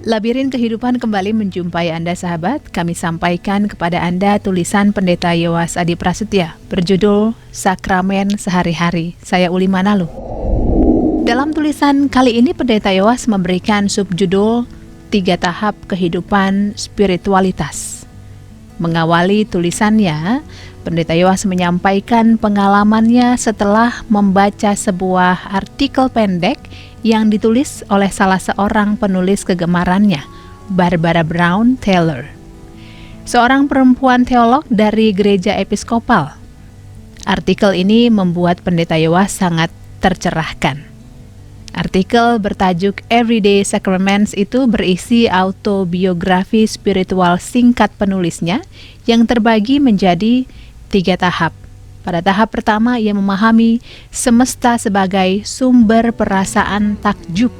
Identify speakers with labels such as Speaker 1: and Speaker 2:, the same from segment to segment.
Speaker 1: Labirin Kehidupan kembali menjumpai Anda sahabat. Kami sampaikan kepada Anda tulisan Pendeta Yowas Adi Prasetya berjudul Sakramen Sehari-hari. Saya Uli Manalo. Dalam tulisan kali ini Pendeta Yowas memberikan subjudul 3 tahap kehidupan spiritualitas. Mengawali tulisannya, Pendeta Yowas menyampaikan pengalamannya setelah membaca sebuah artikel pendek yang ditulis oleh salah seorang penulis kegemarannya, Barbara Brown Taylor, seorang perempuan teolog dari gereja episkopal. Artikel ini membuat Pendeta Yowas sangat tercerahkan. Artikel bertajuk Everyday Sacraments itu berisi autobiografi spiritual singkat penulisnya yang terbagi menjadi 3 tahap. Pada tahap pertama, ia memahami semesta sebagai sumber perasaan takjub,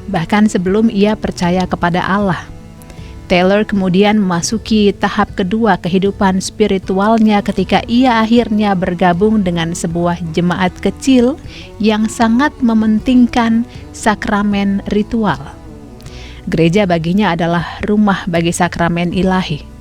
Speaker 1: bahkan sebelum ia percaya kepada Allah. Taylor kemudian memasuki tahap kedua kehidupan spiritualnya ketika ia akhirnya bergabung dengan sebuah jemaat kecil yang sangat mementingkan sakramen ritual. Gereja baginya adalah rumah bagi sakramen ilahi.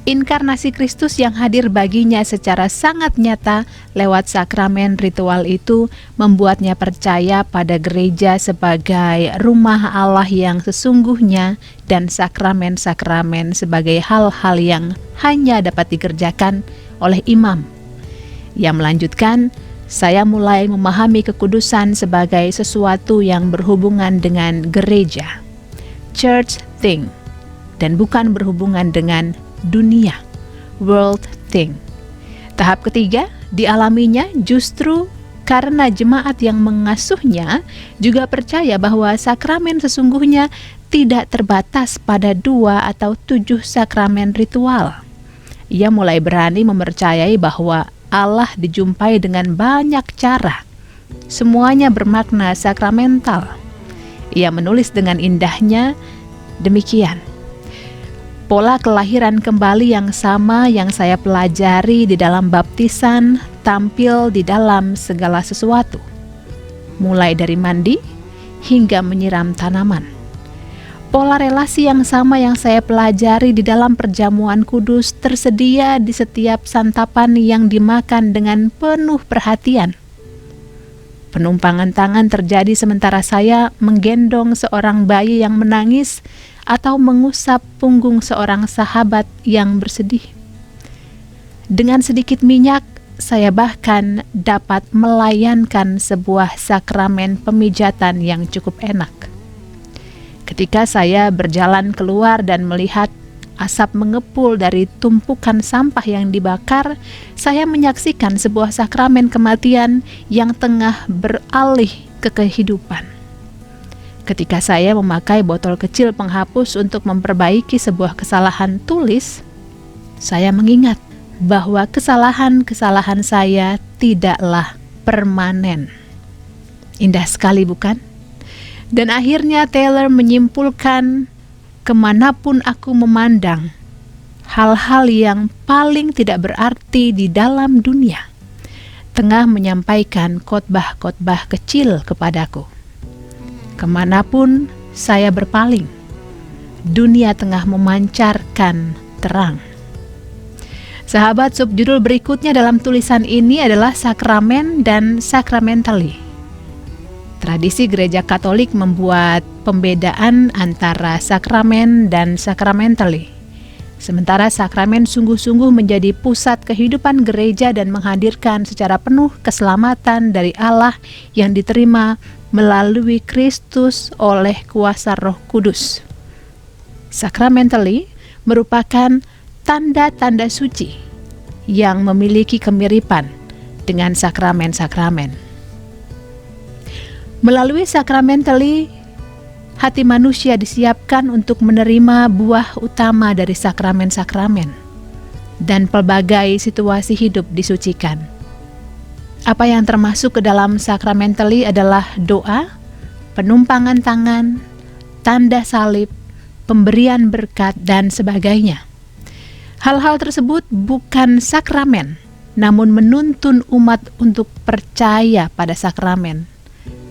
Speaker 1: Inkarnasi Kristus yang hadir baginya secara sangat nyata lewat sakramen ritual itu membuatnya percaya pada gereja sebagai rumah Allah yang sesungguhnya dan sakramen-sakramen sebagai hal-hal yang hanya dapat dikerjakan oleh imam. Ia melanjutkan, saya mulai memahami kekudusan sebagai sesuatu yang berhubungan dengan gereja, church thing, dan bukan berhubungan dengan dunia, world thing. Tahap ketiga dialaminya justru karena jemaat yang mengasuhnya juga percaya bahwa sakramen sesungguhnya tidak terbatas pada 2 atau 7 sakramen ritual. Ia mulai berani mempercayai bahwa Allah dijumpai dengan banyak cara. Semuanya bermakna sakramental. Ia menulis dengan indahnya demikian. Pola kelahiran kembali yang sama yang saya pelajari di dalam baptisan tampil di dalam segala sesuatu, mulai dari mandi hingga menyiram tanaman. Pola relasi yang sama yang saya pelajari di dalam perjamuan kudus tersedia di setiap santapan yang dimakan dengan penuh perhatian. Penumpangan tangan terjadi sementara saya menggendong seorang bayi yang menangis atau mengusap punggung seorang sahabat yang bersedih. Dengan sedikit minyak, saya bahkan dapat melayankan sebuah sakramen pemijatan yang cukup enak. Ketika saya berjalan keluar dan melihat asap mengepul dari tumpukan sampah yang dibakar, saya menyaksikan sebuah sakramen kematian yang tengah beralih ke kehidupan. Ketika saya memakai botol kecil penghapus untuk memperbaiki sebuah kesalahan tulis, saya mengingat bahwa kesalahan-kesalahan saya tidaklah permanen. Indah sekali, bukan? Dan akhirnya Taylor menyimpulkan, kemanapun aku memandang, hal-hal yang paling tidak berarti di dalam dunia tengah menyampaikan khotbah-khotbah kecil kepadaku. Kemanapun saya berpaling, dunia tengah memancarkan terang. Sahabat, subjudul berikutnya dalam tulisan ini adalah sakramen dan sacramentally. Tradisi gereja Katolik membuat pembedaan antara sakramen dan sacramentally. Sementara sakramen sungguh-sungguh menjadi pusat kehidupan gereja dan menghadirkan secara penuh keselamatan dari Allah yang diterima melalui Kristus oleh kuasa Roh Kudus. Sacramentally merupakan tanda-tanda suci yang memiliki kemiripan dengan sakramen-sakramen. Melalui sacramentally, hati manusia disiapkan untuk menerima buah utama dari sakramen-sakramen, dan pelbagai situasi hidup disucikan. Apa yang termasuk ke dalam sacramentally adalah doa, penumpangan tangan, tanda salib, pemberian berkat, dan sebagainya. Hal-hal tersebut bukan sakramen, namun menuntun umat untuk percaya pada sakramen.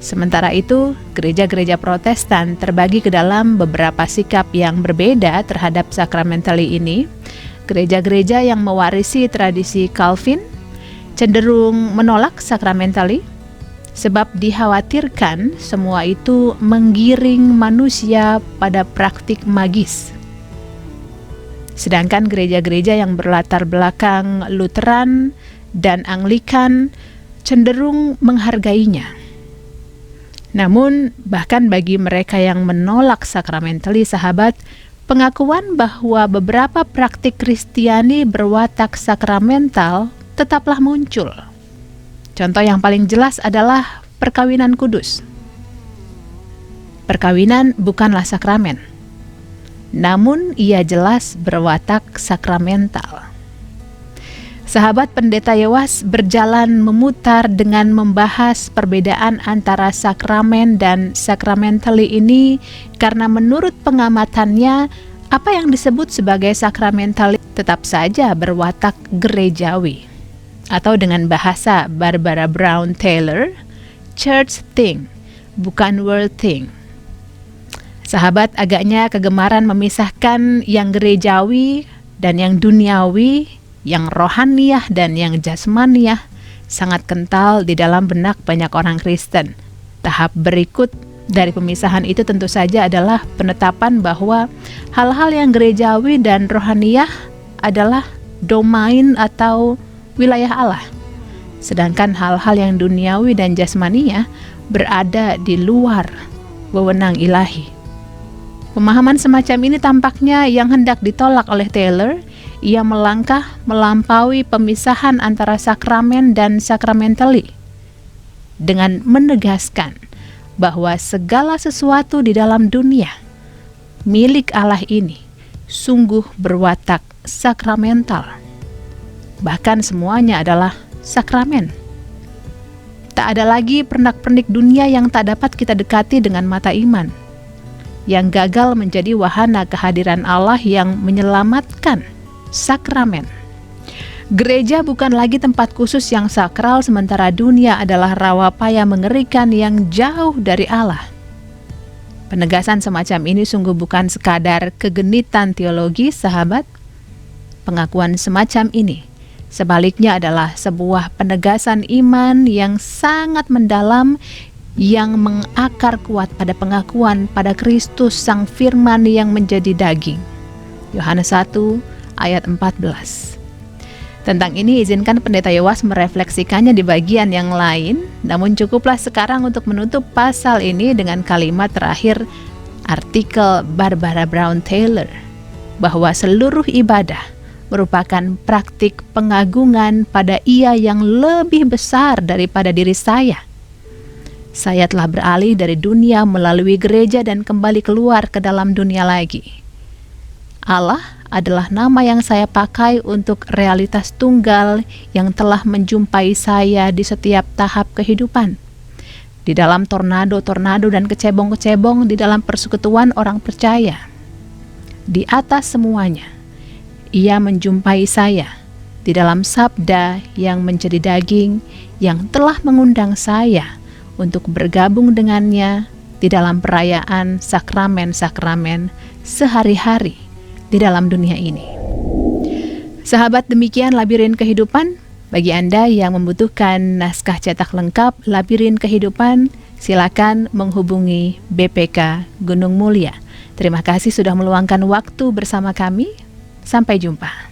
Speaker 1: Sementara itu, gereja-gereja Protestan terbagi ke dalam beberapa sikap yang berbeda terhadap sacramentally ini. Gereja-gereja yang mewarisi tradisi Calvin cenderung menolak sacramentally sebab dikhawatirkan semua itu menggiring manusia pada praktik magis. Sedangkan gereja-gereja yang berlatar belakang Lutheran dan Anglikan cenderung menghargainya. Namun, bahkan bagi mereka yang menolak sacramentally, sahabat, pengakuan bahwa beberapa praktik Kristiani berwatak sakramental tetaplah muncul. Contoh yang paling jelas adalah perkawinan kudus. Perkawinan bukanlah sakramen, namun ia jelas berwatak sakramental. Sahabat, Pendeta Yowas berjalan memutar dengan membahas perbedaan antara sakramen dan sacramentally ini karena menurut pengamatannya, apa yang disebut sebagai sakramentally tetap saja berwatak gerejawi. Atau dengan bahasa Barbara Brown Taylor, church thing, bukan world thing. Sahabat, agaknya kegemaran memisahkan yang gerejawi dan yang duniawi, yang rohaniah dan yang jasmaniah sangat kental di dalam benak banyak orang Kristen. Tahap berikut dari pemisahan itu tentu saja adalah penetapan bahwa hal-hal yang gerejawi dan rohaniah adalah domain atau wilayah Allah, sedangkan hal-hal yang duniawi dan jasmaniah berada di luar wewenang ilahi. Pemahaman semacam ini tampaknya yang hendak ditolak oleh Taylor. Ia melangkah melampaui pemisahan antara sakramen dan sacramentally dengan menegaskan bahwa segala sesuatu di dalam dunia milik Allah ini sungguh berwatak sakramental. Bahkan semuanya adalah sakramen. Tak ada lagi pernak-pernik dunia yang tak dapat kita dekati dengan mata iman, yang gagal menjadi wahana kehadiran Allah yang menyelamatkan. Sakramen. Gereja bukan lagi tempat khusus yang sakral, sementara dunia adalah rawa paya mengerikan yang jauh dari Allah. Penegasan semacam ini sungguh bukan sekadar kegenitan teologi, sahabat. Pengakuan semacam ini sebaliknya adalah sebuah penegasan iman yang sangat mendalam, yang mengakar kuat pada pengakuan pada Kristus Sang Firman yang menjadi daging. Yohanes 1 ayat 14. Tentang ini izinkan Pendeta Yowas merefleksikannya di bagian yang lain, namun cukuplah sekarang untuk menutup pasal ini dengan kalimat terakhir artikel Barbara Brown Taylor, bahwa seluruh ibadah merupakan praktik pengagungan pada Ia yang lebih besar daripada diri saya. Saya telah beralih dari dunia melalui gereja dan kembali keluar ke dalam dunia lagi. Allah adalah nama yang saya pakai untuk realitas tunggal yang telah menjumpai saya di setiap tahap kehidupan. Di dalam tornado-tornado dan kecebong-kecebong di dalam persekutuan orang percaya. Di atas semuanya, Ia menjumpai saya di dalam sabda yang menjadi daging yang telah mengundang saya untuk bergabung dengannya di dalam perayaan sakramen-sakramen sehari-hari di dalam dunia ini. Sahabat, demikian Labirin Kehidupan. Bagi Anda yang membutuhkan naskah cetak lengkap Labirin Kehidupan, silakan menghubungi BPK Gunung Mulia. Terima kasih sudah meluangkan waktu bersama kami. Sampai jumpa.